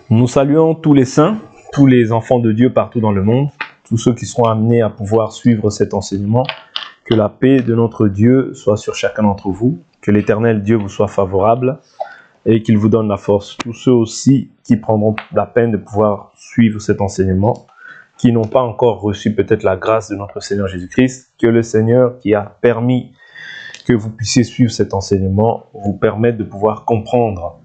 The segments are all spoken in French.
Nous saluons tous les saints, tous les enfants de Dieu partout dans le monde, tous ceux qui seront amenés à pouvoir suivre cet enseignement. Que la paix de notre Dieu soit sur chacun d'entre vous, que l'Éternel Dieu vous soit favorable et qu'il vous donne la force. Tous ceux aussi qui prendront la peine de pouvoir suivre cet enseignement, qui n'ont pas encore reçu peut-être la grâce de notre Seigneur Jésus-Christ, que le Seigneur qui a permis que vous puissiez suivre cet enseignement vous permette de pouvoir comprendre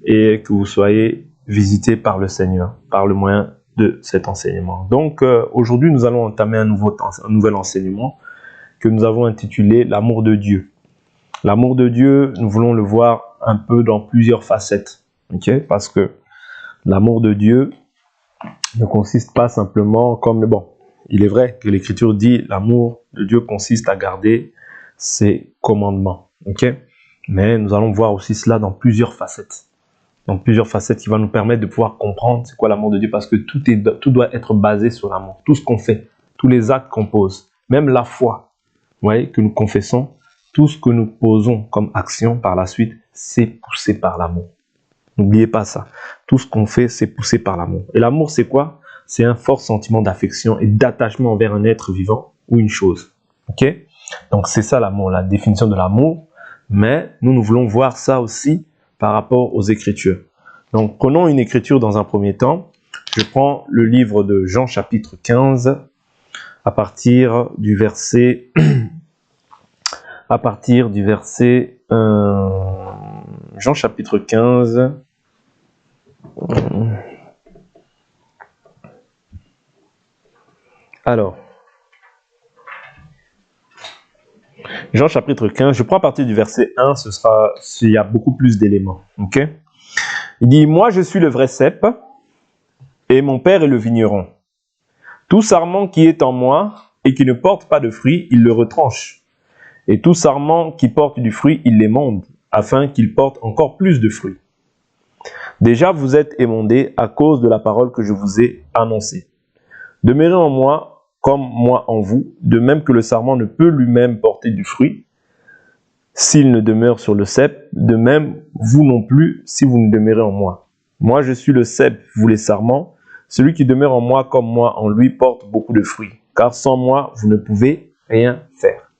et que vous soyez visités par le Seigneur, par le moyen de cet enseignement. Donc aujourd'hui, nous allons entamer un nouvel enseignement que nous avons intitulé « L'amour de Dieu ». L'amour de Dieu, nous voulons le voir un peu dans plusieurs facettes, okay? Parce que l'amour de Dieu ne consiste pas simplement comme... Bon, il est vrai que l'Écriture dit « L'amour de Dieu consiste à garder ses commandements okay? ». Mais nous allons voir aussi cela dans plusieurs facettes. Qui va nous permettre de pouvoir comprendre c'est quoi l'amour de Dieu, parce que tout doit être basé sur l'amour. Tout ce qu'on fait, tous les actes qu'on pose, même la foi, vous voyez, que nous confessons, tout ce que nous posons comme action par la suite, c'est poussé par l'amour. N'oubliez pas ça. Tout ce qu'on fait, c'est poussé par l'amour. Et l'amour, c'est quoi? C'est un fort sentiment d'affection et d'attachement envers un être vivant ou une chose. Ok? Donc c'est ça l'amour, la définition de l'amour. Mais nous voulons voir ça aussi par rapport aux Écritures. Donc, prenons une Écriture dans un premier temps. Je prends le livre de Jean chapitre 15, à partir du verset... Jean chapitre 15... Alors... Jean chapitre 15, je prends à partir du verset 1, il y a beaucoup plus d'éléments. Okay? Il dit, « Moi je suis le vrai cep, et mon père est le vigneron. Tout sarment qui est en moi, et qui ne porte pas de fruit, il le retranche. Et tout sarment qui porte du fruit, il l'émonde, afin qu'il porte encore plus de fruits. Déjà vous êtes émondés à cause de la parole que je vous ai annoncée. Demeurez en moi, comme moi en vous, de même que le sarment ne peut lui-même porter du fruit, s'il ne demeure sur le cep, de même vous non plus, si vous ne demeurez en moi. Moi je suis le cep, vous les sarments, celui qui demeure en moi comme moi en lui porte beaucoup de fruits, car sans moi vous ne pouvez rien faire.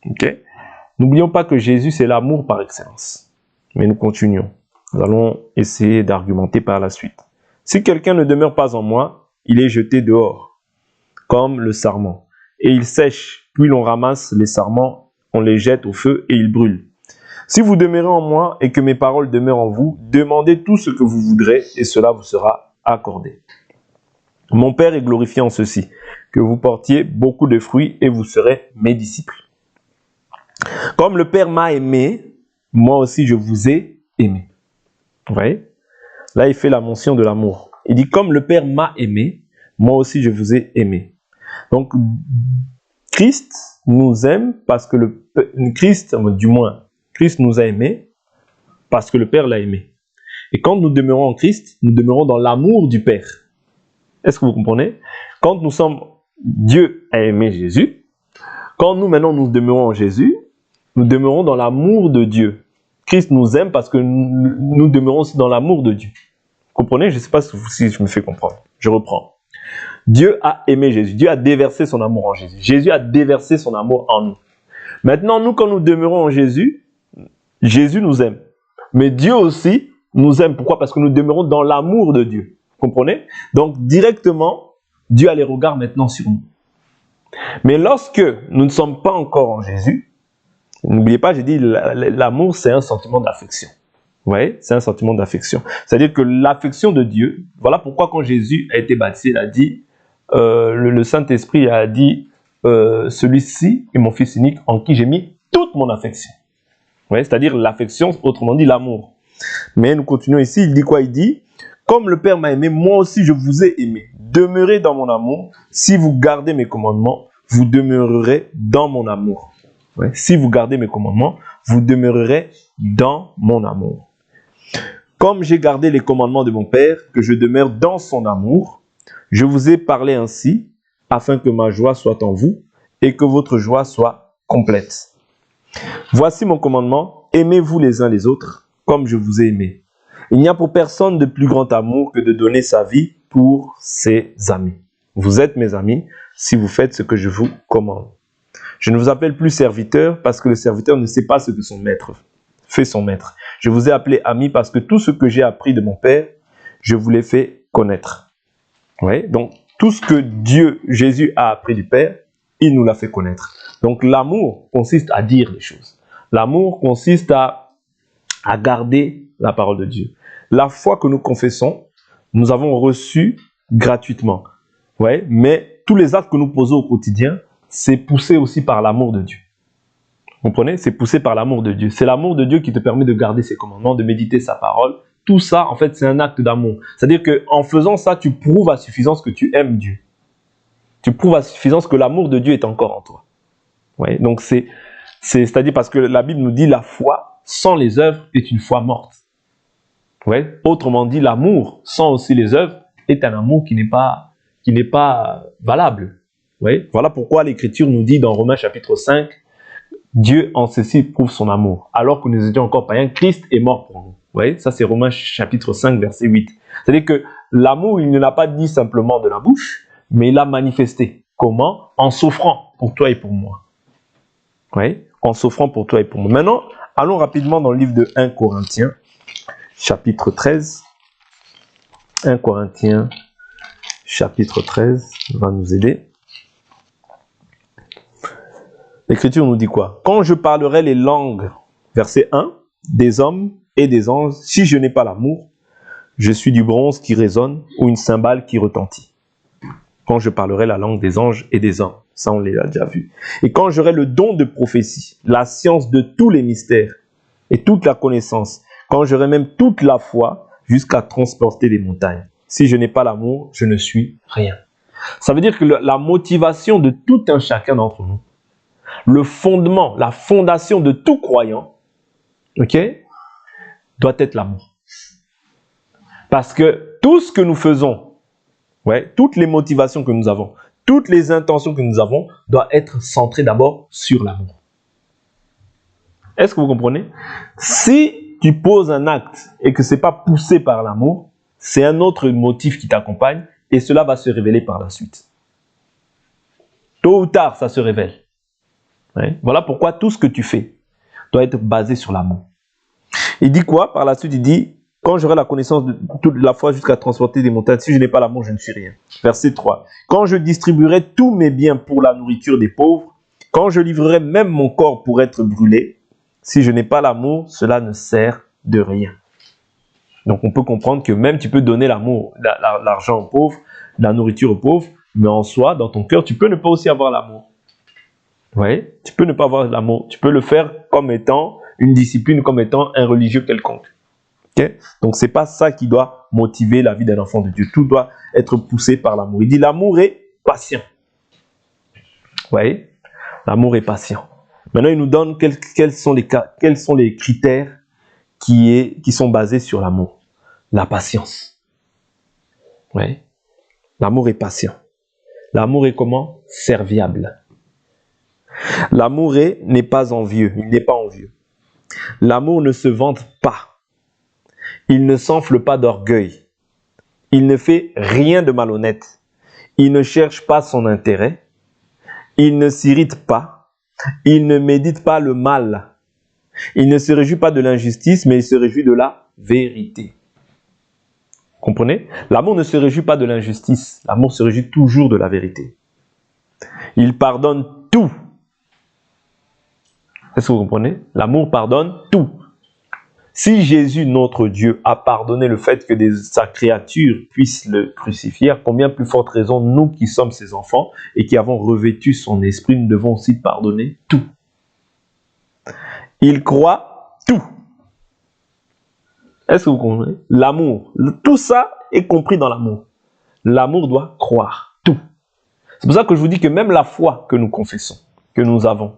Okay? N'oublions pas que Jésus c'est l'amour par excellence. Mais nous continuons. Nous allons essayer d'argumenter par la suite. Si quelqu'un ne demeure pas en moi, il est jeté dehors, comme le sarment. Et il sèche, puis l'on ramasse les sarments, on les jette au feu et ils brûlent. Si vous demeurez en moi et que mes paroles demeurent en vous, demandez tout ce que vous voudrez et cela vous sera accordé. Mon Père est glorifié en ceci, que vous portiez beaucoup de fruits et vous serez mes disciples. Comme le Père m'a aimé, moi aussi je vous ai aimé. Vous voyez? Là, il fait la mention de l'amour. Il dit, comme le Père m'a aimé, moi aussi je vous ai aimé. Donc, Christ nous aime parce que Christ nous a aimés parce que le Père l'a aimé. Et quand nous demeurons en Christ, nous demeurons dans l'amour du Père. Est-ce que vous comprenez? Quand Dieu a aimé Jésus, quand nous maintenant nous demeurons en Jésus, nous demeurons dans l'amour de Dieu. Christ nous aime parce que nous demeurons aussi dans l'amour de Dieu. Vous comprenez? Je ne sais pas si je me fais comprendre. Je reprends. Dieu a aimé Jésus. Dieu a déversé son amour en Jésus. Jésus a déversé son amour en nous. Maintenant, nous, quand nous demeurons en Jésus, Jésus nous aime. Mais Dieu aussi nous aime. Pourquoi? Parce que nous demeurons dans l'amour de Dieu. Vous comprenez? Donc, directement, Dieu a les regards maintenant sur nous. Mais lorsque nous ne sommes pas encore en Jésus, n'oubliez pas, j'ai dit, l'amour, c'est un sentiment d'affection. Vous voyez? C'est un sentiment d'affection. C'est-à-dire que l'affection de Dieu, voilà pourquoi quand Jésus a été baptisé, il a dit, le Saint-Esprit a dit, celui-ci est mon fils unique en qui j'ai mis toute mon affection. Vous voyez? C'est-à-dire l'affection, autrement dit l'amour. Mais nous continuons ici, il dit quoi? Il dit, comme le Père m'a aimé, moi aussi je vous ai aimé. Demeurez dans mon amour. Si vous gardez mes commandements, vous demeurerez dans mon amour. Ouais. Si vous gardez mes commandements, vous demeurerez dans mon amour. Comme j'ai gardé les commandements de mon Père, que je demeure dans son amour, je vous ai parlé ainsi, afin que ma joie soit en vous et que votre joie soit complète. Voici mon commandement, aimez-vous les uns les autres, comme je vous ai aimé. Il n'y a pour personne de plus grand amour que de donner sa vie pour ses amis. Vous êtes mes amis si vous faites ce que je vous commande. Je ne vous appelle plus serviteur parce que le serviteur ne sait pas ce que son maître fait son maître. Je vous ai appelé ami parce que tout ce que j'ai appris de mon Père, je vous l'ai fait connaître. Ouais, donc tout ce que Jésus a appris du Père, il nous l'a fait connaître. Donc l'amour consiste à dire les choses. L'amour consiste à garder la parole de Dieu. La foi que nous confessons, nous avons reçu gratuitement. Ouais, mais tous les actes que nous posons au quotidien, c'est poussé aussi par l'amour de Dieu. Vous comprenez? C'est poussé par l'amour de Dieu. C'est l'amour de Dieu qui te permet de garder ses commandements, de méditer sa parole. Tout ça, en fait, c'est un acte d'amour. C'est-à-dire qu'en faisant ça, tu prouves à suffisance que tu aimes Dieu. Tu prouves à suffisance que l'amour de Dieu est encore en toi. Ouais, donc c'est-à-dire parce que la Bible nous dit la foi sans les œuvres est une foi morte. Ouais, autrement dit, l'amour sans aussi les œuvres est un amour qui n'est pas valable. Ouais, voilà pourquoi l'Écriture nous dit dans Romains chapitre 5, Dieu en ceci prouve son amour. Alors que nous étions encore païens, Christ est mort pour nous. Vous voyez, ça c'est Romains chapitre 5, verset 8. C'est-à-dire que l'amour, il ne l'a pas dit simplement de la bouche, mais il l'a manifesté. Comment? En s'offrant pour toi et pour moi. Vous voyez, en s'offrant pour toi et pour moi. Maintenant, allons rapidement dans le livre de 1 Corinthiens, chapitre 13. 1 Corinthiens, chapitre 13, va nous aider. L'Écriture nous dit quoi? Quand je parlerai les langues, verset 1, des hommes et des anges, si je n'ai pas l'amour, je suis du bronze qui résonne ou une cymbale qui retentit. Quand je parlerai la langue des anges et des hommes, ça on l'a déjà vu. Et quand j'aurai le don de prophétie, la science de tous les mystères et toute la connaissance, quand j'aurai même toute la foi jusqu'à transporter les montagnes. Si je n'ai pas l'amour, je ne suis rien. Ça veut dire que la motivation de tout un chacun d'entre nous, le fondement, la fondation de tout croyant, ok, doit être l'amour. Parce que tout ce que nous faisons, ouais, toutes les motivations que nous avons, toutes les intentions que nous avons, doivent être centrées d'abord sur l'amour. Est-ce que vous comprenez? Si tu poses un acte et que ce n'est pas poussé par l'amour, c'est un autre motif qui t'accompagne et cela va se révéler par la suite. Tôt ou tard, ça se révèle. Ouais. Voilà pourquoi tout ce que tu fais doit être basé sur l'amour. Il dit quoi? Par la suite, il dit, quand j'aurai la connaissance de toute la foi jusqu'à transporter des montagnes, si je n'ai pas l'amour, je ne suis rien. Verset 3. Quand je distribuerai tous mes biens pour la nourriture des pauvres, quand je livrerai même mon corps pour être brûlé, si je n'ai pas l'amour, cela ne sert de rien. Donc on peut comprendre que même tu peux donner l'amour, l'argent aux pauvres, la nourriture aux pauvres, mais en soi, dans ton cœur, tu peux ne pas aussi avoir l'amour. Oui, tu peux ne pas avoir l'amour. Tu peux le faire comme étant une discipline, comme étant un religieux quelconque. Okay? Donc, ce n'est pas ça qui doit motiver la vie d'un enfant de Dieu. Tout doit être poussé par l'amour. Il dit l'amour est patient. Vous voyez? L'amour est patient. Maintenant, il nous donne quels sont les critères qui sont basés sur l'amour. La patience. Oui. L'amour est patient. L'amour est comment? Serviable. L'amour n'est pas envieux, il n'est pas envieux. L'amour ne se vante pas. Il ne s'enfle pas d'orgueil. Il ne fait rien de malhonnête. Il ne cherche pas son intérêt. Il ne s'irrite pas. Il ne médite pas le mal. Il ne se réjouit pas de l'injustice, mais il se réjouit de la vérité. Comprenez? L'amour ne se réjouit pas de l'injustice. L'amour se réjouit toujours de la vérité. Il pardonne tout. Est-ce que vous comprenez? L'amour pardonne tout. Si Jésus, notre Dieu, a pardonné le fait que sa créature puisse le crucifier, à combien plus forte raison, nous qui sommes ses enfants et qui avons revêtu son esprit, nous devons aussi pardonner tout. Il croit tout. Est-ce que vous comprenez? L'amour, tout ça est compris dans l'amour. L'amour doit croire tout. C'est pour ça que je vous dis que même la foi que nous confessons, que nous avons,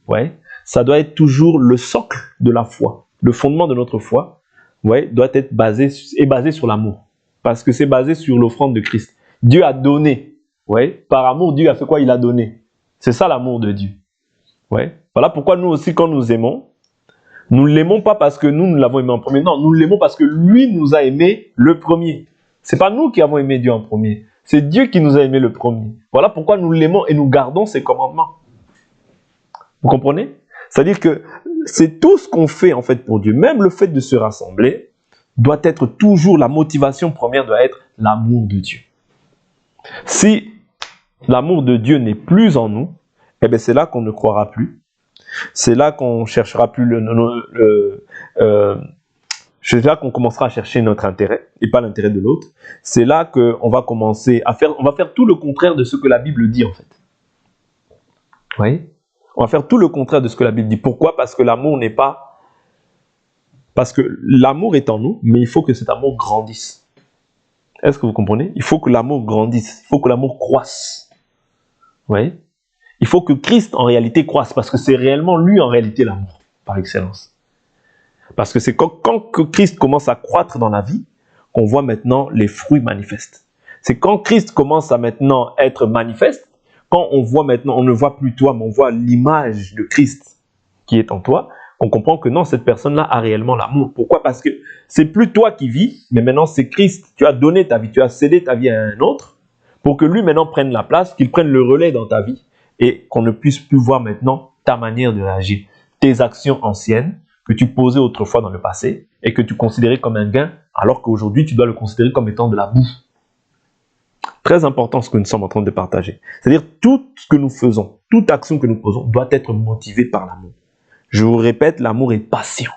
ouais, ça doit être toujours le socle de la foi. Le fondement de notre foi, ouais, doit être basé sur l'amour. Parce que c'est basé sur l'offrande de Christ. Dieu a donné. Ouais, par amour, Dieu a fait quoi? Il a donné. C'est ça l'amour de Dieu. Ouais. Voilà pourquoi nous aussi, quand nous aimons, Nous ne l'aimons pas parce que nous l'avons aimé en premier. Non, nous l'aimons parce que lui nous a aimé le premier. Ce n'est pas nous qui avons aimé Dieu en premier. C'est Dieu qui nous a aimé le premier. Voilà pourquoi nous l'aimons et nous gardons ses commandements. Vous comprenez? C'est-à-dire que c'est tout ce qu'on fait en fait pour Dieu. Même le fait de se rassembler doit être toujours, la motivation première doit être l'amour de Dieu. Si l'amour de Dieu n'est plus en nous, eh bien c'est là qu'on ne croira plus. C'est là qu'on cherchera plus c'est là qu'on commencera à chercher notre intérêt et pas l'intérêt de l'autre. C'est là qu'on va commencer à faire, on va faire tout le contraire de ce que la Bible dit en fait. Vous voyez? On va faire tout le contraire de ce que la Bible dit. Pourquoi? Parce que l'amour n'est pas... Parce que l'amour est en nous, mais il faut que cet amour grandisse. Est-ce que vous comprenez? Il faut que l'amour grandisse. Il faut que l'amour croisse. Vous voyez? Il faut que Christ en réalité croisse, parce que c'est réellement lui en réalité l'amour, par excellence. Parce que c'est quand Christ commence à croître dans la vie, qu'on voit maintenant les fruits manifestes. C'est quand Christ commence à maintenant être manifeste, quand on voit maintenant, on ne voit plus toi, mais on voit l'image de Christ qui est en toi, on comprend que non, cette personne-là a réellement l'amour. Pourquoi? Parce que c'est plus toi qui vis, mais maintenant c'est Christ. Tu as donné ta vie, tu as cédé ta vie à un autre, pour que lui maintenant prenne la place, qu'il prenne le relais dans ta vie, et qu'on ne puisse plus voir maintenant ta manière de réagir, tes actions anciennes, que tu posais autrefois dans le passé, et que tu considérais comme un gain, alors qu'aujourd'hui tu dois le considérer comme étant de la boue. Très important ce que nous sommes en train de partager. C'est-à-dire tout ce que nous faisons, toute action que nous posons doit être motivée par l'amour. Je vous répète, l'amour est patient.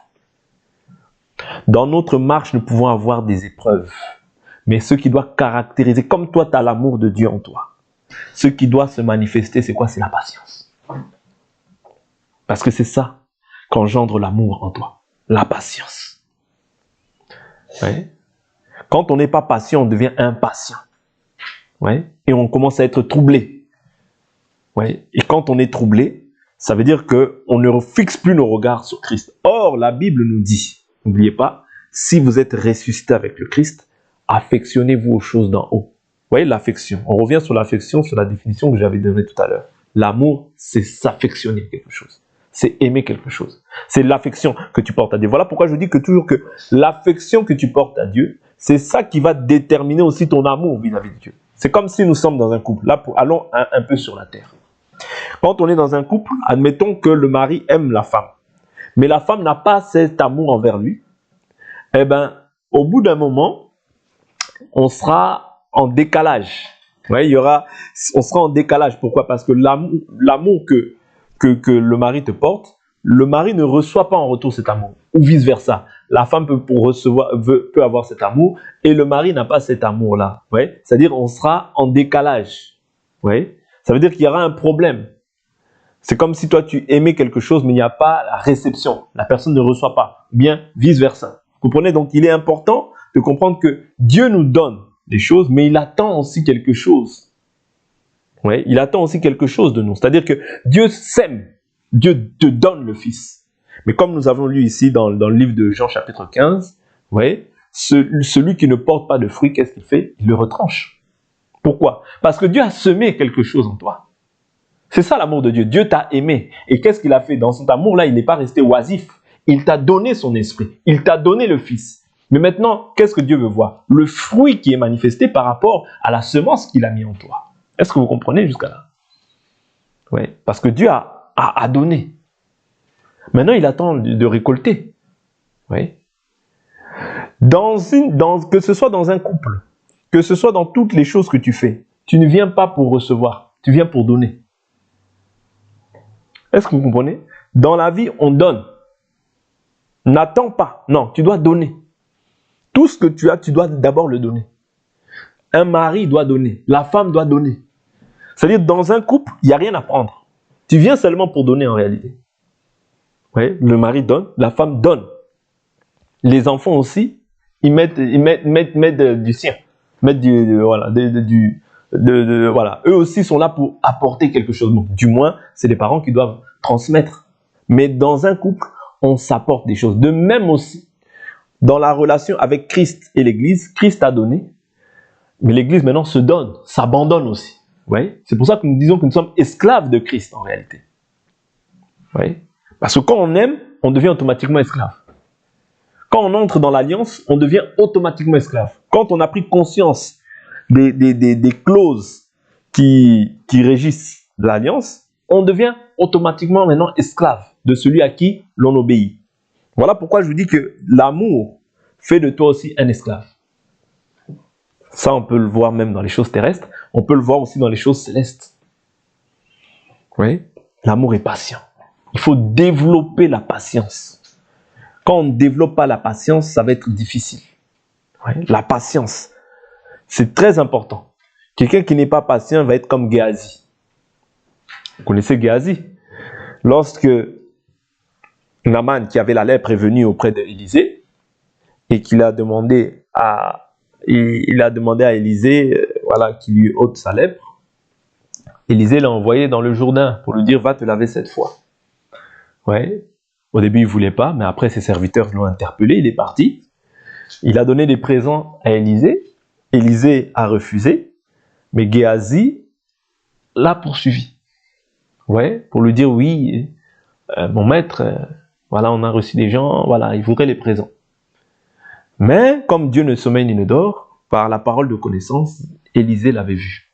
Dans notre marche, nous pouvons avoir des épreuves. Mais ce qui doit caractériser, comme toi tu as l'amour de Dieu en toi, ce qui doit se manifester, c'est quoi? C'est la patience. Parce que c'est ça qu'engendre l'amour en toi. La patience. Ouais. Quand on n'est pas patient, on devient impatient. Ouais. Et on commence à être troublé. Ouais. Et quand on est troublé, ça veut dire qu'on ne fixe plus nos regards sur Christ. Or, la Bible nous dit, n'oubliez pas, si vous êtes ressuscité avec le Christ, affectionnez-vous aux choses d'en haut. Vous voyez l'affection. On revient sur l'affection, sur la définition que j'avais donnée tout à l'heure. L'amour, c'est s'affectionner quelque chose. C'est aimer quelque chose. C'est l'affection que tu portes à Dieu. Voilà pourquoi je dis que toujours que l'affection que tu portes à Dieu, c'est ça qui va déterminer aussi ton amour vis-à-vis de Dieu. C'est comme si nous sommes dans un couple. Là, allons un peu sur la terre. Quand on est dans un couple, admettons que le mari aime la femme, mais la femme n'a pas cet amour envers lui, eh bien, au bout d'un moment, on sera en décalage. Ouais, on sera en décalage. Pourquoi? Parce que l'amour que le mari te porte, le mari ne reçoit pas en retour cet amour. Ou vice-versa. La femme peut avoir cet amour et le mari n'a pas cet amour-là. Ouais? C'est-à-dire on sera en décalage. Ouais? Ça veut dire qu'il y aura un problème. C'est comme si toi tu aimais quelque chose mais il n'y a pas la réception. La personne ne reçoit pas. Bien vice-versa. Vous comprenez? Donc il est important de comprendre que Dieu nous donne des choses mais il attend aussi quelque chose. Ouais, il attend aussi quelque chose de nous. C'est-à-dire que Dieu s'aime. Dieu te donne le Fils. Mais comme nous avons lu ici dans le livre de Jean chapitre 15, vous voyez, celui qui ne porte pas de fruit, qu'est-ce qu'il fait? Il le retranche. Pourquoi? Parce que Dieu a semé quelque chose en toi. C'est ça l'amour de Dieu. Dieu t'a aimé. Et qu'est-ce qu'il a fait? Dans cet amour-là, il n'est pas resté oisif. Il t'a donné son esprit. Il t'a donné le Fils. Mais maintenant, qu'est-ce que Dieu veut voir? Le fruit qui est manifesté par rapport à la semence qu'il a mis en toi. Est-ce que vous comprenez jusqu'à là? Oui, parce que Dieu a donné. Maintenant, il attend de récolter. Oui. Que ce soit dans un couple, que ce soit dans toutes les choses que tu fais, tu ne viens pas pour recevoir, tu viens pour donner. Est-ce que vous comprenez? Dans la vie, on donne. N'attends pas. Non, tu dois donner. Tout ce que tu as, tu dois d'abord le donner. Un mari doit donner. La femme doit donner. C'est-à-dire, dans un couple, il n'y a rien à prendre. Tu viens seulement pour donner en réalité. Oui, le mari donne, la femme donne. Les enfants aussi, ils mettent du sien. Voilà. Eux aussi sont là pour apporter quelque chose. Bon, du moins, c'est les parents qui doivent transmettre. Mais dans un couple, on s'apporte des choses. De même aussi, dans la relation avec Christ et l'Église, Christ a donné, mais l'Église maintenant se donne, s'abandonne aussi. Ouais. C'est pour ça que nous disons que nous sommes esclaves de Christ en réalité. Ouais. Parce que quand on aime, on devient automatiquement esclave. Quand on entre dans l'alliance, on devient automatiquement esclave. Quand on a pris conscience des clauses qui régissent l'alliance, on devient automatiquement maintenant esclave de celui à qui l'on obéit. Voilà pourquoi je vous dis que l'amour fait de toi aussi un esclave. Ça, on peut le voir même dans les choses terrestres, on peut le voir aussi dans les choses célestes. Oui, l'amour est patient. Il faut développer la patience. Quand on ne développe pas la patience, ça va être difficile. Oui, la patience, c'est très important. Quelqu'un qui n'est pas patient va être comme Géasi. Vous connaissez Géasi? Lorsque Naaman, qui avait la lèpre, est venu auprès d'Élisée et qu'il a demandé à Élisée voilà, qu'il lui ôte sa lèpre, Élisée l'a envoyé dans le Jourdain pour lui dire « Va te laver 7 fois ». Ouais. Au début, il ne voulait pas, mais après, ses serviteurs l'ont interpellé, il est parti. Il a donné des présents à Élisée. Élisée a refusé, mais Géasi l'a poursuivi. Ouais, pour lui dire « Oui, mon maître, voilà, on a reçu des gens, voilà, il voudrait les présents. » Mais, comme Dieu ne sommeille ni ne dort, par la parole de connaissance, Élisée l'avait vu.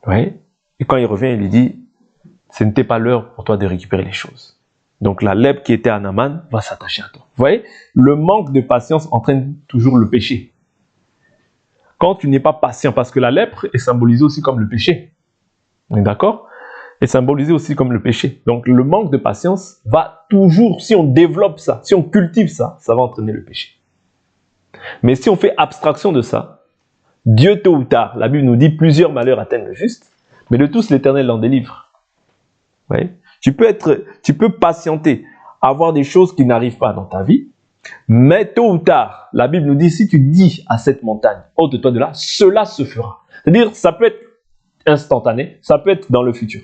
Ouais. Et quand il revient, il lui dit « Ce n'était pas l'heure pour toi de récupérer les choses. » Donc la lèpre qui était à Naaman va s'attacher à toi. Vous voyez, le manque de patience entraîne toujours le péché. Quand tu n'es pas patient, parce que la lèpre est symbolisée aussi comme le péché. On est d'accord? Est symbolisée aussi comme le péché. Donc le manque de patience va toujours, si on développe ça, si on cultive ça, ça va entraîner le péché. Mais si on fait abstraction de ça, Dieu tôt ou tard, la Bible nous dit plusieurs malheurs atteignent le juste, mais de tous l'Éternel l'en délivre. Vous voyez? Tu peux patienter, avoir des choses qui n'arrivent pas dans ta vie, mais tôt ou tard, la Bible nous dit, si tu dis à cette montagne, ôte-toi de là, cela se fera. C'est-à-dire, ça peut être instantané, ça peut être dans le futur.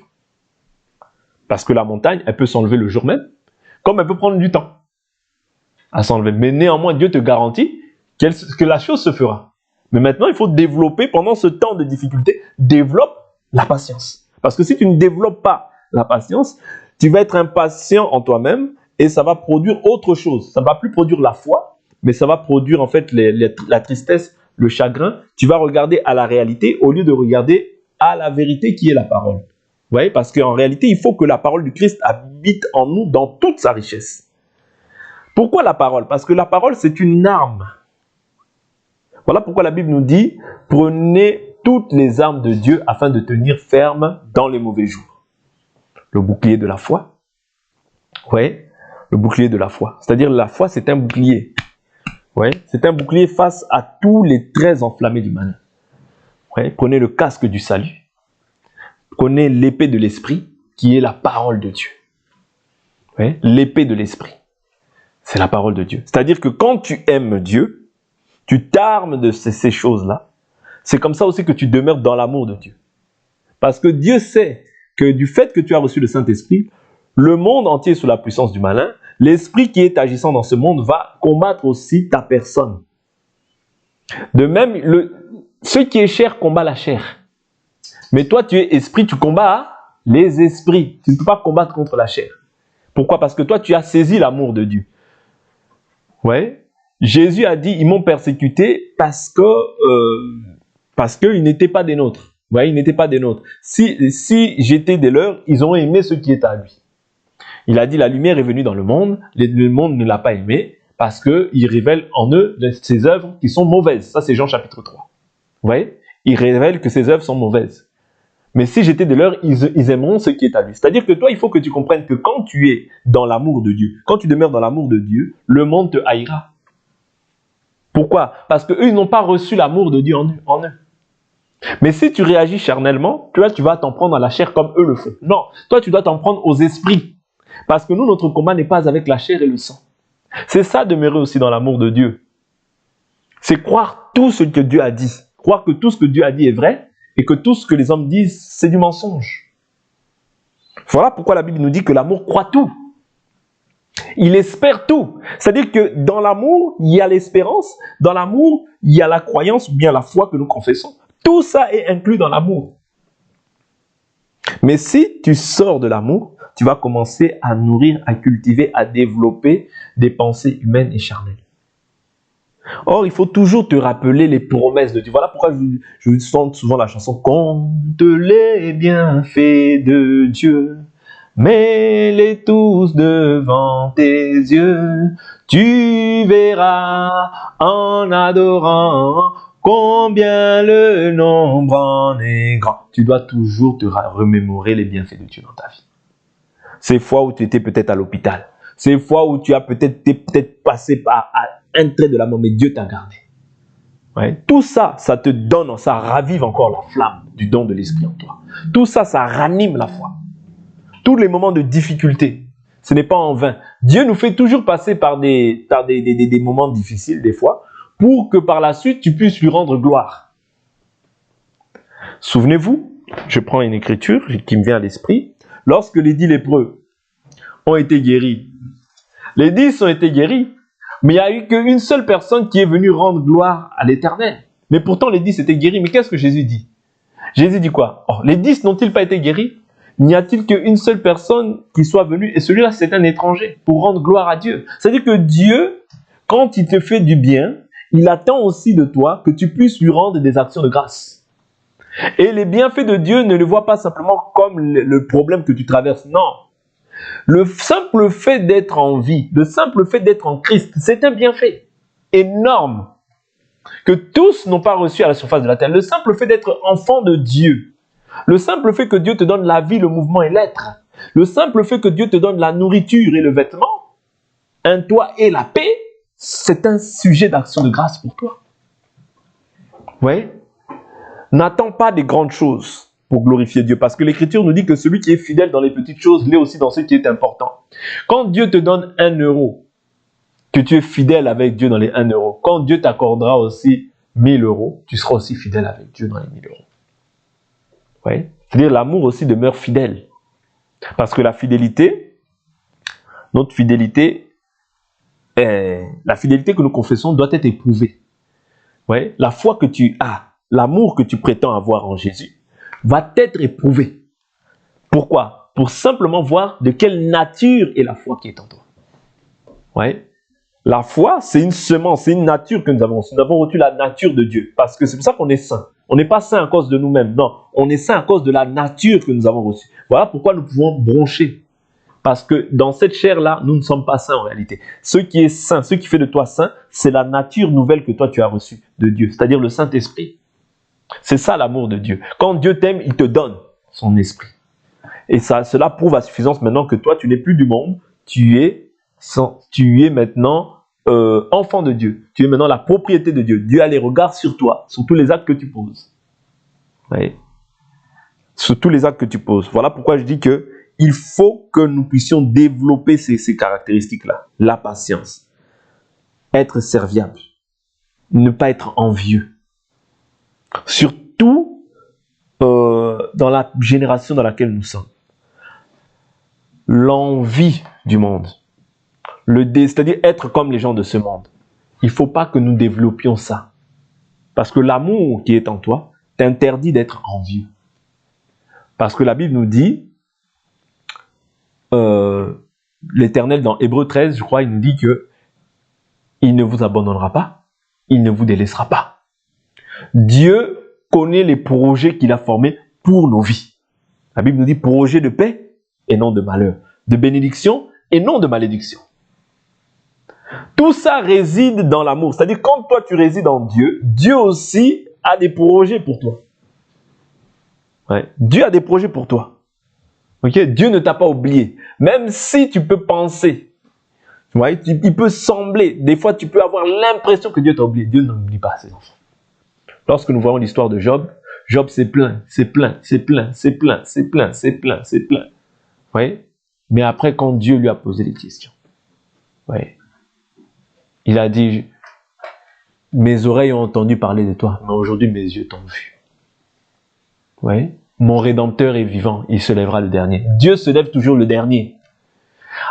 Parce que la montagne, elle peut s'enlever le jour même, comme elle peut prendre du temps à s'enlever. Mais néanmoins, Dieu te garantit que la chose se fera. Mais maintenant, il faut développer, pendant ce temps de difficulté, développe la patience. Parce que si tu ne développes pas la patience, tu vas être impatient en toi-même et ça va produire autre chose. Ça ne va plus produire la foi, mais ça va produire en fait la tristesse, le chagrin. Tu vas regarder à la réalité au lieu de regarder à la vérité qui est la parole. Vous voyez, parce qu'en réalité, il faut que la parole du Christ habite en nous dans toute sa richesse. Pourquoi la parole? Parce que la parole, c'est une arme. Voilà pourquoi la Bible nous dit, prenez toutes les armes de Dieu afin de tenir ferme dans les mauvais jours. Le bouclier de la foi. Oui, le bouclier de la foi. C'est-à-dire la foi, c'est un bouclier. Oui, c'est un bouclier face à tous les traits enflammés du malin. Oui, prenez le casque du salut. Prenez l'épée de l'esprit, qui est la parole de Dieu. Oui, l'épée de l'esprit, c'est la parole de Dieu. C'est-à-dire que quand tu aimes Dieu, tu t'armes de ces choses-là. C'est comme ça aussi que tu demeures dans l'amour de Dieu. Parce que Dieu sait que du fait que tu as reçu le Saint-Esprit, le monde entier est sous la puissance du malin, l'esprit qui est agissant dans ce monde va combattre aussi ta personne. De même, ce qui est chair combat la chair. Mais toi, tu es esprit, tu combats les esprits. Tu ne peux pas combattre contre la chair. Pourquoi? Parce que toi, tu as saisi l'amour de Dieu. Ouais. Jésus a dit, ils m'ont persécuté parce qu'ils n'étaient pas des nôtres. Ouais, ils n'étaient pas des nôtres. Si j'étais des leurs, ils ont aimé ce qui est à lui. Il a dit, la lumière est venue dans le monde ne l'a pas aimé parce qu'il révèle en eux ses œuvres qui sont mauvaises. Ça, c'est Jean chapitre 3. Vous voyez? Il révèle que ses œuvres sont mauvaises. Mais si j'étais de leurs, ils aimeront ce qui est à lui. C'est-à-dire que toi, il faut que tu comprennes que quand tu es dans l'amour de Dieu, quand tu demeures dans l'amour de Dieu, le monde te haïra. Pourquoi? Parce qu'eux, ils n'ont pas reçu l'amour de Dieu en eux. Mais si tu réagis charnellement, tu vas t'en prendre à la chair comme eux le font. Non, toi tu dois t'en prendre aux esprits. Parce que nous, notre combat n'est pas avec la chair et le sang. C'est ça, demeurer aussi dans l'amour de Dieu. C'est croire tout ce que Dieu a dit. Croire que tout ce que Dieu a dit est vrai et que tout ce que les hommes disent, c'est du mensonge. Voilà pourquoi la Bible nous dit que l'amour croit tout. Il espère tout. C'est-à-dire que dans l'amour, il y a l'espérance. Dans l'amour, il y a la croyance ou bien la foi que nous confessons. Tout ça est inclus dans l'amour. Mais si tu sors de l'amour, tu vas commencer à nourrir, à cultiver, à développer des pensées humaines et charnelles. Or, il faut toujours te rappeler les promesses de Dieu. Voilà pourquoi je chante souvent la chanson « Compte les bienfaits de Dieu, mets-les tous devant tes yeux. Tu verras en adorant combien le nombre en est grand. » Tu dois toujours te remémorer les bienfaits de Dieu dans ta vie. Ces fois où tu étais peut-être à l'hôpital, ces fois où tu as peut-être passé par un trait de la mort, mais Dieu t'a gardé. Ouais. Tout ça, ça te donne, ça ravive encore la flamme du don de l'Esprit en toi. Tout ça, ça ranime la foi. Tous les moments de difficulté, ce n'est pas en vain. Dieu nous fait toujours passer par des moments difficiles, des fois, pour que par la suite, tu puisses lui rendre gloire. Souvenez-vous, je prends une écriture qui me vient à l'esprit. Lorsque les 10 lépreux ont été guéris, les 10 ont été guéris, mais il n'y a eu qu'une seule personne qui est venue rendre gloire à l'Éternel. Mais pourtant, les 10 étaient guéris. Mais qu'est-ce que Jésus dit? Jésus dit quoi? Oh, les 10 n'ont-ils pas été guéris? N'y a-t-il qu'une seule personne qui soit venue? Et celui-là, c'est un étranger, pour rendre gloire à Dieu. C'est-à-dire que Dieu, quand il te fait du bien, il attend aussi de toi que tu puisses lui rendre des actions de grâce. Et les bienfaits de Dieu, ne le voit pas simplement comme le problème que tu traverses. Non. Le simple fait d'être en vie, le simple fait d'être en Christ, c'est un bienfait énorme que tous n'ont pas reçu à la surface de la terre. Le simple fait d'être enfant de Dieu, le simple fait que Dieu te donne la vie, le mouvement et l'être, le simple fait que Dieu te donne la nourriture et le vêtement, un toit et la paix, c'est un sujet d'action de grâce pour toi. Oui. N'attends pas des grandes choses pour glorifier Dieu, parce que l'Écriture nous dit que celui qui est fidèle dans les petites choses l'est aussi dans ce qui est important. Quand Dieu te donne 1 euro, que tu es fidèle avec Dieu dans les 1 euro, quand Dieu t'accordera aussi 1000 euros, tu seras aussi fidèle avec Dieu dans les 1000 euros. Oui. C'est-à-dire l'amour aussi demeure fidèle. Parce que la fidélité, notre fidélité, la fidélité que nous confessons doit être éprouvée. Oui. La foi que tu as, l'amour que tu prétends avoir en Jésus, va être éprouvé. Pourquoi? Pour simplement voir de quelle nature est la foi qui est en toi. Ouais. La foi, c'est une semence, c'est une nature que nous avons reçue. Nous avons reçu la nature de Dieu. Parce que c'est pour ça qu'on est saint. On n'est pas saint à cause de nous-mêmes. Non, on est saint à cause de la nature que nous avons reçue. Voilà pourquoi nous pouvons broncher. Parce que dans cette chair-là, nous ne sommes pas saints en réalité. Ce qui est saint, ce qui fait de toi saint, c'est la nature nouvelle que toi tu as reçue de Dieu. C'est-à-dire le Saint-Esprit. C'est ça l'amour de Dieu. Quand Dieu t'aime, il te donne son esprit. Et cela prouve à suffisance maintenant que toi, tu n'es plus du monde, tu es maintenant enfant de Dieu. Tu es maintenant la propriété de Dieu. Dieu a les regards sur toi, sur tous les actes que tu poses. Oui. Sur tous les actes que tu poses. Voilà pourquoi je dis que il faut que nous puissions développer ces caractéristiques-là. La patience, être serviable, ne pas être envieux. Surtout dans la génération dans laquelle nous sommes. L'envie du monde. C'est-à-dire être comme les gens de ce monde. Il ne faut pas que nous développions ça. Parce que l'amour qui est en toi t'interdit d'être envieux. Parce que la Bible nous dit, l'Éternel dans Hébreux 13, je crois, il nous dit que il ne vous abandonnera pas, il ne vous délaissera pas. Dieu connaît les projets qu'il a formés pour nos vies. La Bible nous dit projet de paix et non de malheur, de bénédiction et non de malédiction. Tout ça réside dans l'amour. C'est-à-dire quand toi tu résides en Dieu, Dieu aussi a des projets pour toi. Ouais. Dieu a des projets pour toi. Okay? Dieu ne t'a pas oublié. Même si tu peux penser, ouais, il peut sembler, des fois tu peux avoir l'impression que Dieu t'a oublié. Dieu n'oublie pas ses enfants. Lorsque nous voyons l'histoire de Job, Job s'est plaint, s'est plaint. Ouais. Mais après, quand Dieu lui a posé des questions, ouais, il a dit, mes oreilles ont entendu parler de toi, mais aujourd'hui mes yeux t'ont vu. Ouais. Mon Rédempteur est vivant, il se lèvera le dernier. Dieu se lève toujours le dernier.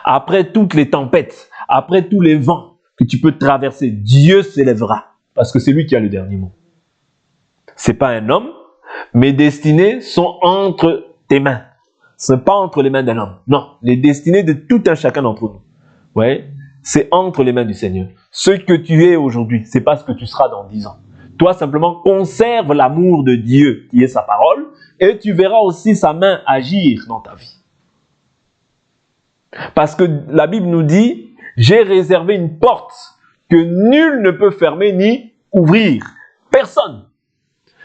Après toutes les tempêtes, après tous les vents que tu peux traverser, Dieu s'élèvera, parce que c'est lui qui a le dernier mot. C'est pas un homme, mes destinées sont entre tes mains. Ce n'est pas entre les mains d'un homme. Non, les destinées de tout un chacun d'entre nous. Ouais, c'est entre les mains du Seigneur. Ce que tu es aujourd'hui, ce n'est pas ce que tu seras dans 10 ans. Toi, simplement, conserve l'amour de Dieu, qui est sa parole, et tu verras aussi sa main agir dans ta vie. Parce que la Bible nous dit, j'ai réservé une porte que nul ne peut fermer ni ouvrir. Personne.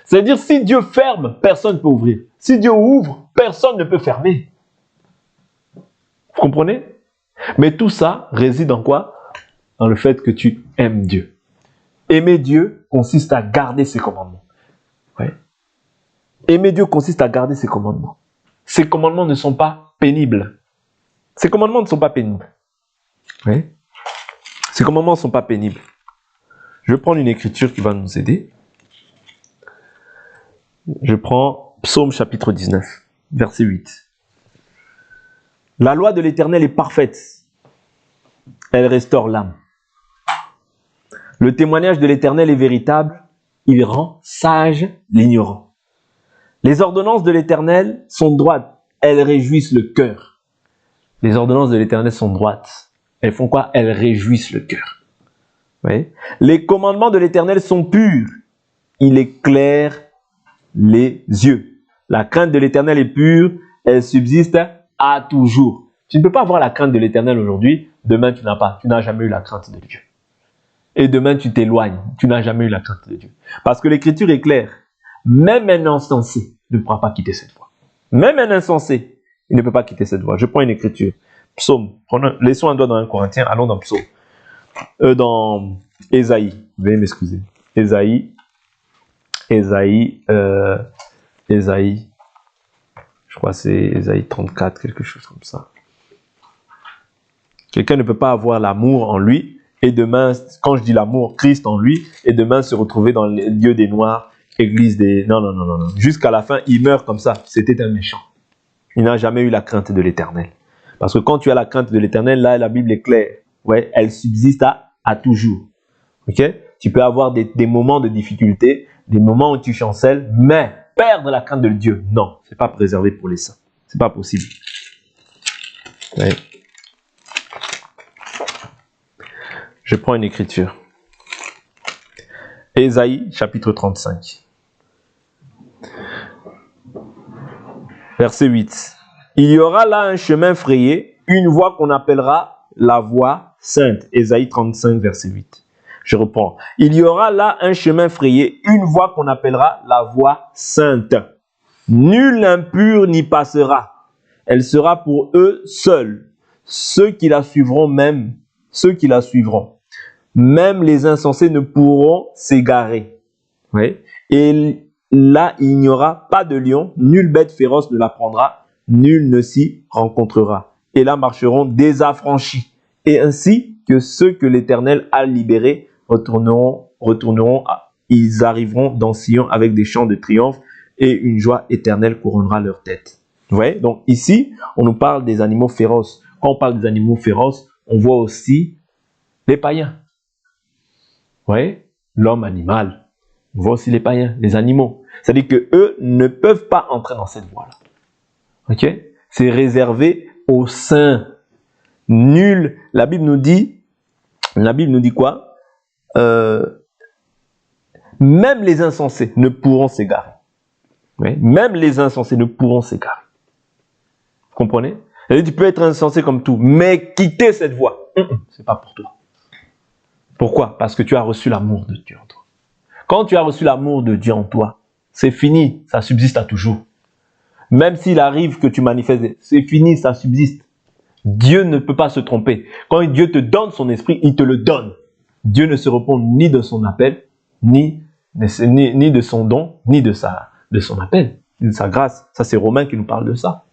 C'est-à-dire, si Dieu ferme, personne ne peut ouvrir. Si Dieu ouvre, personne ne peut fermer. Vous comprenez? Mais tout ça réside en quoi? Dans le fait que tu aimes Dieu. Aimer Dieu consiste à garder ses commandements. Ouais. Aimer Dieu consiste à garder ses commandements. Ces commandements ne sont pas pénibles. Ces commandements ne sont pas pénibles. Ouais. Ces commandements ne sont pas pénibles. Je vais prendre une écriture qui va nous aider. Je prends Psaume chapitre 19, verset 8. La loi de l'Éternel est parfaite. Elle restaure l'âme. Le témoignage de l'Éternel est véritable. Il rend sage l'ignorant. Les ordonnances de l'Éternel sont droites. Elles réjouissent le cœur. Les ordonnances de l'Éternel sont droites. Elles font quoi? Elles réjouissent le cœur. Oui. Les commandements de l'Éternel sont purs. Il éclaire les yeux. La crainte de l'Éternel est pure. Elle subsiste à toujours. Tu ne peux pas avoir la crainte de l'Éternel aujourd'hui. Demain, tu n'as jamais eu la crainte de Dieu. Et demain, tu t'éloignes. Tu n'as jamais eu la crainte de Dieu. Parce que l'Écriture est claire. Même un insensé ne pourra pas quitter cette voie. Même un insensé, il ne peut pas quitter cette voie. Je prends une écriture. Psaume. Laissons un doigt dans 1 Corinthiens. Allons dans Psaume. Dans Ésaïe. Veuillez m'excuser. Ésaïe. Je crois que c'est Ésaïe 34, quelque chose comme ça. Quelqu'un ne peut pas avoir l'amour en lui et demain, quand je dis l'amour, Christ en lui, et demain se retrouver dans les lieux des Noirs, église des... Non. Jusqu'à la fin, il meurt comme ça. C'était un méchant. Il n'a jamais eu la crainte de l'Éternel. Parce que quand tu as la crainte de l'Éternel, là, la Bible est claire. Ouais, elle subsiste à toujours. Ok? Tu peux avoir des moments de difficulté, des moments où tu chancelles, mais perdre la crainte de Dieu, non. C'est pas préservé pour les saints. C'est pas possible. Ouais. Je prends une écriture. Ésaïe, chapitre 35. Verset 8. Il y aura là un chemin frayé, une voie qu'on appellera la voie sainte. Ésaïe 35, verset 8. Je reprends. Il y aura là un chemin frayé, une voie qu'on appellera la voie sainte. Nul impur n'y passera. Elle sera pour eux seuls. Ceux qui la suivront même les insensés ne pourront s'égarer. Oui. Et là, il n'y aura pas de lion, nulle bête féroce ne la prendra, nul ne s'y rencontrera. Et là marcheront désaffranchis. Et ainsi que ceux que l'Éternel a libérés retourneront, ils arriveront dans Sion avec des chants de triomphe et une joie éternelle couronnera leur tête. Vous voyez? Donc ici, on nous parle des animaux féroces. Quand on parle des animaux féroces, on voit aussi les païens. Vous voyez? L'homme animal. On voit aussi les païens, les animaux. C'est-à-dire qu'eux ne peuvent pas entrer dans cette voie-là. Ok? C'est réservé aux saints. Nul. La Bible nous dit quoi? Même les insensés ne pourront s'égarer. Oui? Même les insensés ne pourront s'égarer. Vous comprenez? Tu peux être insensé comme tout, mais quitter cette voie, c'est pas pour toi. Pourquoi? Parce que tu as reçu l'amour de Dieu en toi. Quand tu as reçu l'amour de Dieu en toi, c'est fini, ça subsiste à toujours. Même s'il arrive que tu manifestes, c'est fini, ça subsiste. Dieu ne peut pas se tromper. Quand Dieu te donne son esprit, il te le donne. Dieu ne se repent ni de son appel, ni de son don, ni de son appel, ni de sa grâce. Ça, c'est Romain qui nous parle de ça.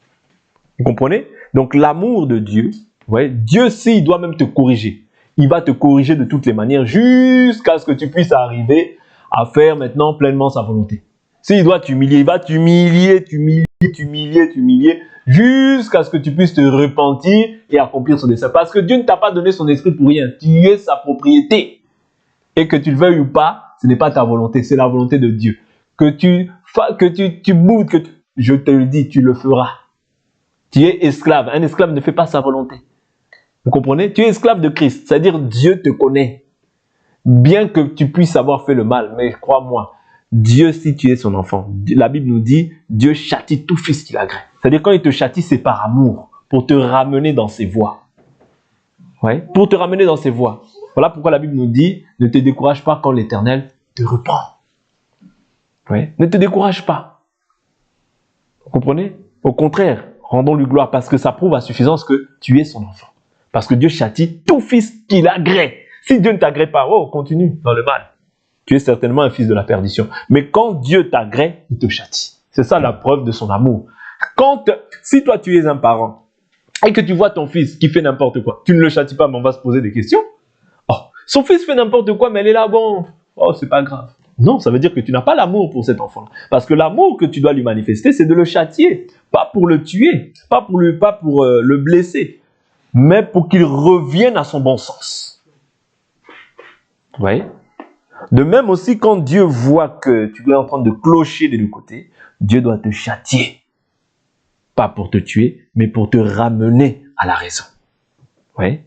Vous comprenez? Donc, l'amour de Dieu, ouais, Dieu, s'il doit même te corriger, il va te corriger de toutes les manières jusqu'à ce que tu puisses arriver à faire maintenant pleinement sa volonté. S'il doit t'humilier, il va t'humilier jusqu'à ce que tu puisses te repentir et accomplir son dessein. Parce que Dieu ne t'a pas donné son esprit pour rien. Tu es sa propriété. Et que tu le veuilles ou pas, ce n'est pas ta volonté, c'est la volonté de Dieu. Que tu boudes, je te le dis, tu le feras. Tu es esclave. Un esclave ne fait pas sa volonté. Vous comprenez? Tu es esclave de Christ. C'est-à-dire Dieu te connaît. Bien que tu puisses avoir fait le mal, mais crois-moi, Dieu, si tu es son enfant, la Bible nous dit, Dieu châtie tout fils qu'il agrée. C'est-à-dire quand il te châtie, c'est par amour, pour te ramener dans ses voies. Ouais, pour te ramener dans ses voies. Voilà pourquoi la Bible nous dit, ne te décourage pas quand l'Éternel te reprend. Ouais, ne te décourage pas. Vous comprenez? Au contraire, rendons-lui gloire, parce que ça prouve à suffisance que tu es son enfant. Parce que Dieu châtie tout fils qu'il agrée. Si Dieu ne t'agrée pas, oh, continue dans le mal. Tu es certainement un fils de la perdition. Mais quand Dieu t'agrée, il te châtie. C'est ça la preuve de son amour. Si toi tu es un parent et que tu vois ton fils qui fait n'importe quoi, tu ne le châties pas, mais on va se poser des questions. Oh, son fils fait n'importe quoi, mais elle est là, bon, oh, c'est pas grave. Non, ça veut dire que tu n'as pas l'amour pour cet enfant-là. Parce que l'amour que tu dois lui manifester, c'est de le châtier. Pas pour le tuer, pas pour le blesser, mais pour qu'il revienne à son bon sens. Vous voyez? De même aussi, quand Dieu voit que tu es en train de clocher des deux côtés, Dieu doit te châtier. Pas pour te tuer, mais pour te ramener à la raison. Oui.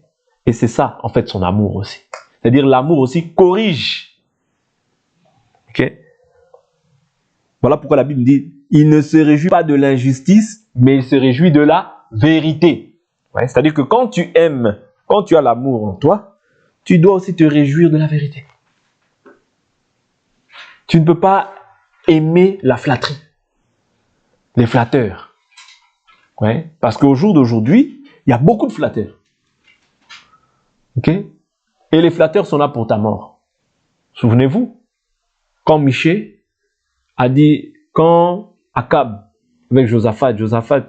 Et c'est ça, en fait, son amour aussi. C'est-à-dire, l'amour aussi corrige. Ok? Voilà pourquoi la Bible dit, il ne se réjouit pas de l'injustice, mais il se réjouit de la vérité. Ouais? C'est-à-dire que quand tu aimes, quand tu as l'amour en toi, tu dois aussi te réjouir de la vérité. Tu ne peux pas aimer la flatterie, les flatteurs. Ouais, parce qu'au jour d'aujourd'hui, il y a beaucoup de flatteurs. Ok? Et les flatteurs sont là pour ta mort. Souvenez-vous, quand Michée a dit, quand Akab, avec Josaphat,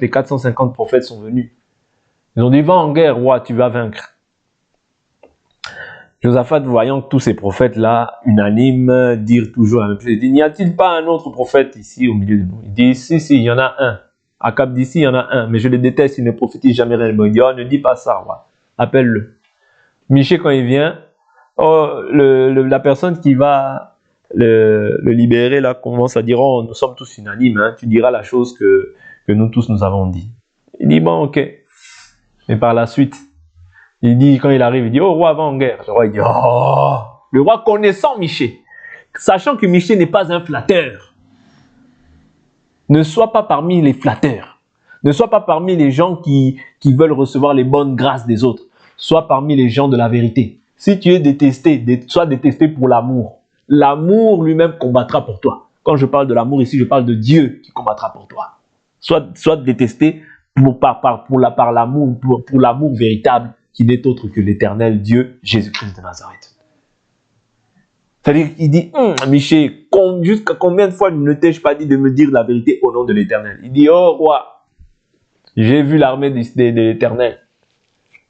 les 450 prophètes sont venus. Ils ont dit, va en guerre, roi, tu vas vaincre. Josaphat, voyant que tous ces prophètes-là, unanimes, dirent toujours la même chose, il dit, n'y a-t-il pas un autre prophète ici au milieu de nous? Il dit, si, il y en a un. Akab dit, si, il y en a un, mais je le déteste, il ne prophétise jamais rien. Il dit, oh, ne dis pas ça, roi. Appelle-le. Michée, quand il vient, oh, la personne qui va le libérer, là, commence à dire, oh, nous sommes tous unanimes, hein, tu diras la chose que nous tous nous avons dit. Il dit, bon, ok. Mais par la suite, il dit, quand il arrive, il dit, oh, roi, va en guerre. Le roi, il dit, oh, le roi connaissant Michée, sachant que Michée n'est pas un flatteur. Ne sois pas parmi les flatteurs. Ne sois pas parmi les gens qui veulent recevoir les bonnes grâces des autres. Sois parmi les gens de la vérité. Si tu es détesté, sois détesté pour l'amour. L'amour lui-même combattra pour toi. Quand je parle de l'amour ici, je parle de Dieu qui combattra pour toi. Sois détesté par l'amour véritable qui n'est autre que l'éternel Dieu, Jésus-Christ de Nazareth. C'est-à-dire qu'il dit, Michée, jusqu'à combien de fois ne t'ai-je pas dit de me dire la vérité au nom de l'Éternel? Il dit, oh roi, j'ai vu l'armée de l'Éternel.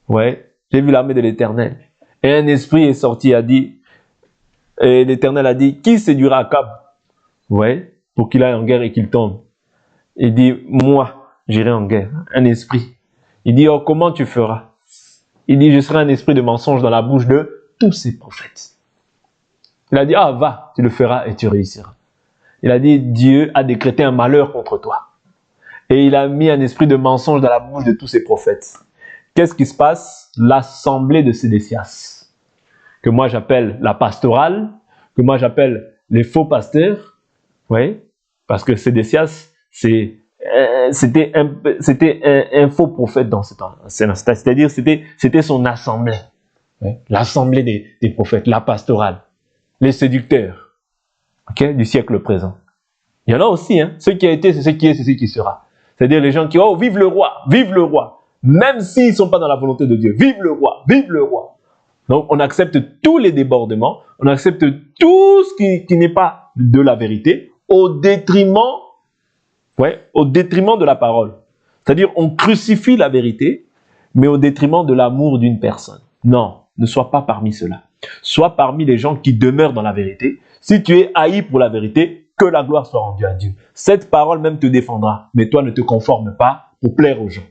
Ouais, j'ai vu l'armée de l'Éternel. Et un esprit est sorti, a dit, et l'Éternel a dit, qui séduira Akab? Ouais, pour qu'il aille en guerre et qu'il tombe. Il dit, moi, j'irai en guerre. Un esprit. Il dit, oh, comment tu feras? Il dit, je serai un esprit de mensonge dans la bouche de tous ces prophètes. Il a dit, ah, va, tu le feras et tu réussiras. Il a dit, Dieu a décrété un malheur contre toi. Et il a mis un esprit de mensonge dans la bouche de tous ses prophètes. Qu'est-ce qui se passe? L'assemblée de Sédécias, que moi j'appelle la pastorale, que moi j'appelle les faux pasteurs. Oui, parce que Sédécias, c'était un faux prophète dans ce temps. C'est-à-dire, c'était son assemblée. Oui? L'assemblée des prophètes, la pastorale. Les séducteurs, du siècle présent. Il y en a aussi, hein. Ce qui a été, c'est ce qui est, c'est ce qui sera. C'est-à-dire les gens qui, oh, vive le roi, même s'ils ne sont pas dans la volonté de Dieu, vive le roi, vive le roi. Donc on accepte tous les débordements, on accepte tout ce qui n'est pas de la vérité, au détriment de la parole. C'est-à-dire on crucifie la vérité, mais au détriment de l'amour d'une personne. Non, ne sois pas parmi ceux-là. Sois parmi les gens qui demeurent dans la vérité. Si tu es haï pour la vérité, que la gloire soit rendue à Dieu. Cette parole même te défendra, mais toi ne te conforme pas pour plaire aux gens.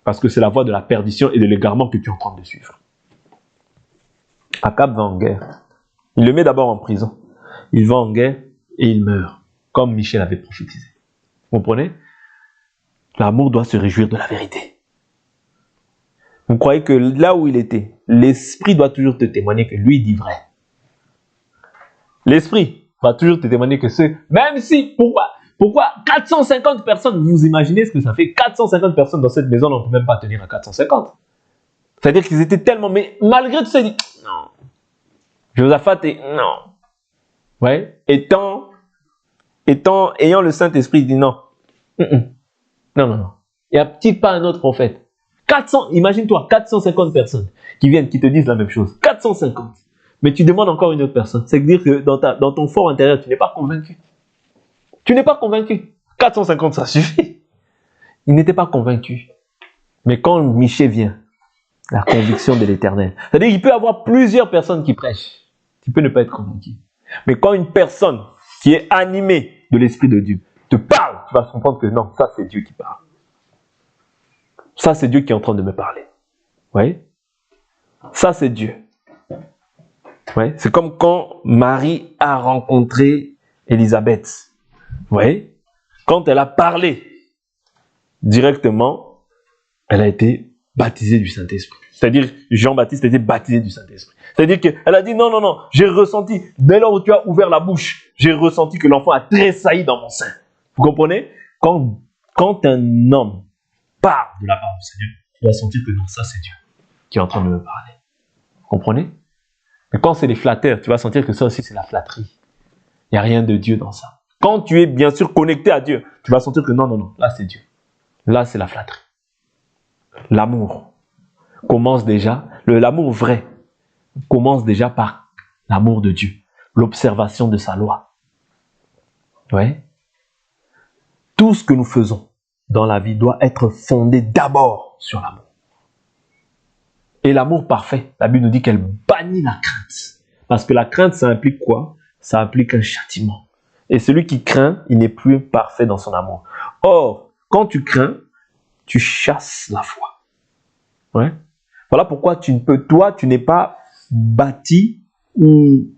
Parce que c'est la voie de la perdition et de l'égarement que tu es en train de suivre. Akab va en guerre. Il le met d'abord en prison. Il va en guerre et il meurt, comme Michée l'avait prophétisé. Vous comprenez? L'amour doit se réjouir de la vérité. Vous croyez que là où il était, l'esprit doit toujours te témoigner que lui dit vrai. L'esprit va toujours te témoigner que même si, pourquoi 450 personnes, vous imaginez ce que ça fait? 450 personnes dans cette maison, on ne peut même pas tenir à 450. C'est-à-dire qu'ils étaient tellement, mais malgré tout ça, il dit, non. Josaphat est, non. Ouais. Ayant le Saint-Esprit, il dit non. Non. Il n'y a peut-être pas un autre prophète. Imagine-toi, 450 personnes qui viennent, qui te disent la même chose. 450. Mais tu demandes encore une autre personne. C'est-à-dire que dans ton fort intérieur, tu n'es pas convaincu. Tu n'es pas convaincu. 450, ça suffit. Il n'était pas convaincu. Mais quand Michée vient, la conviction de l'Éternel. C'est-à-dire qu'il peut y avoir plusieurs personnes qui prêchent. Tu peux ne pas être convaincu. Mais quand une personne qui est animée de l'Esprit de Dieu te parle, tu vas comprendre que non, ça c'est Dieu qui parle. Ça c'est Dieu qui est en train de me parler. Vous voyez? Ça c'est Dieu. Ouais. C'est comme quand Marie a rencontré Élisabeth. Vous voyez? Quand elle a parlé directement, elle a été baptisée du Saint-Esprit. C'est-à-dire, Jean-Baptiste a été baptisé du Saint-Esprit. C'est-à-dire qu'elle a dit, non, j'ai ressenti, dès lors où tu as ouvert la bouche, j'ai ressenti que l'enfant a tressailli dans mon sein. Vous comprenez? Quand un homme parle de la part du Seigneur, tu vas sentir que non, ça c'est Dieu qui est en train de me parler. Vous comprenez? Mais quand c'est les flatteurs, tu vas sentir que ça aussi c'est la flatterie. Il n'y a rien de Dieu dans ça. Quand tu es bien sûr connecté à Dieu, tu vas sentir que non, là c'est Dieu. Là c'est la flatterie. L'amour commence déjà, l'amour vrai commence déjà par l'amour de Dieu, l'observation de sa loi. Ouais. Tout ce que nous faisons dans la vie doit être fondé d'abord sur l'amour. Et l'amour parfait, la Bible nous dit qu'elle bannit la crainte. Parce que la crainte, ça implique quoi? Ça implique un châtiment. Et celui qui craint, il n'est plus parfait dans son amour. Or, quand tu crains, tu chasses la foi. Ouais. Voilà pourquoi tu n'es pas bâti tu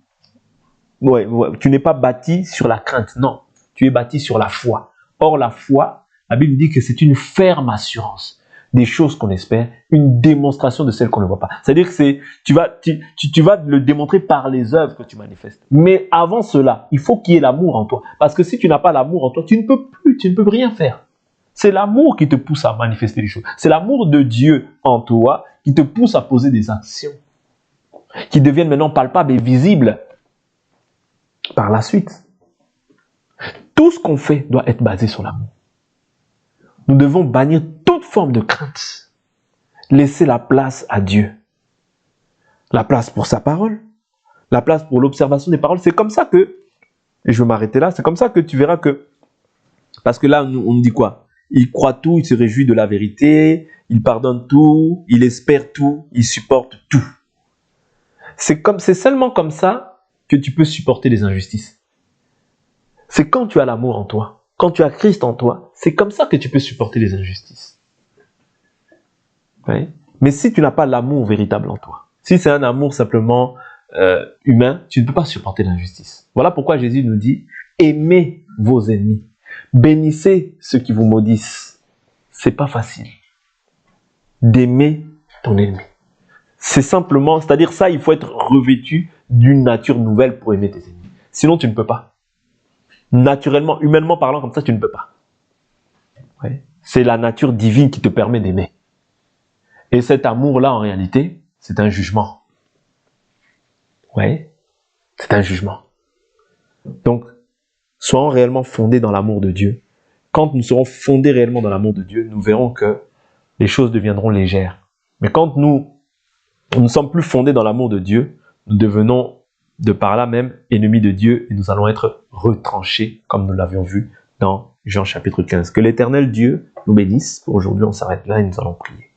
n'es pas bâti sur la crainte. Non, tu es bâti sur la foi. Or, la foi, la Bible dit que c'est une ferme assurance des choses qu'on espère, une démonstration de celles qu'on ne voit pas. C'est-à-dire que tu vas le démontrer par les œuvres que tu manifestes. Mais avant cela, il faut qu'il y ait l'amour en toi. Parce que si tu n'as pas l'amour en toi, tu ne peux rien faire. C'est l'amour qui te pousse à manifester les choses. C'est l'amour de Dieu en toi qui te pousse à poser des actions qui deviennent maintenant palpables et visibles par la suite. Tout ce qu'on fait doit être basé sur l'amour. Nous devons bannir toute forme de crainte. Laisser la place à Dieu. La place pour sa parole. La place pour l'observation des paroles. C'est comme ça que, et je vais m'arrêter là, c'est comme ça que tu verras que, parce que là, on nous dit quoi? Il croit tout, il se réjouit de la vérité, il pardonne tout, il espère tout, il supporte tout. C'est seulement comme ça que tu peux supporter les injustices. C'est quand tu as l'amour en toi, quand tu as Christ en toi, c'est comme ça que tu peux supporter les injustices. Oui? Mais si tu n'as pas l'amour véritable en toi, si c'est un amour simplement humain, tu ne peux pas supporter l'injustice. Voilà pourquoi Jésus nous dit, aimez vos ennemis, bénissez ceux qui vous maudissent. C'est pas facile d'aimer ton ennemi. C'est simplement, c'est-à-dire ça, il faut être revêtu d'une nature nouvelle pour aimer tes ennemis. Sinon, tu ne peux pas. Naturellement, humainement parlant, comme ça, tu ne peux pas. Ouais. C'est la nature divine qui te permet d'aimer. Et cet amour-là, en réalité, c'est un jugement. Oui, c'est un jugement. Donc, soyons réellement fondés dans l'amour de Dieu. Quand nous serons fondés réellement dans l'amour de Dieu, nous verrons que les choses deviendront légères. Mais quand nous ne sommes plus fondés dans l'amour de Dieu, nous devenons de par là même ennemis de Dieu et nous allons être retranchés, comme nous l'avions vu dans Jean chapitre 15. Que l'Éternel Dieu nous bénisse. Aujourd'hui, on s'arrête là et nous allons prier.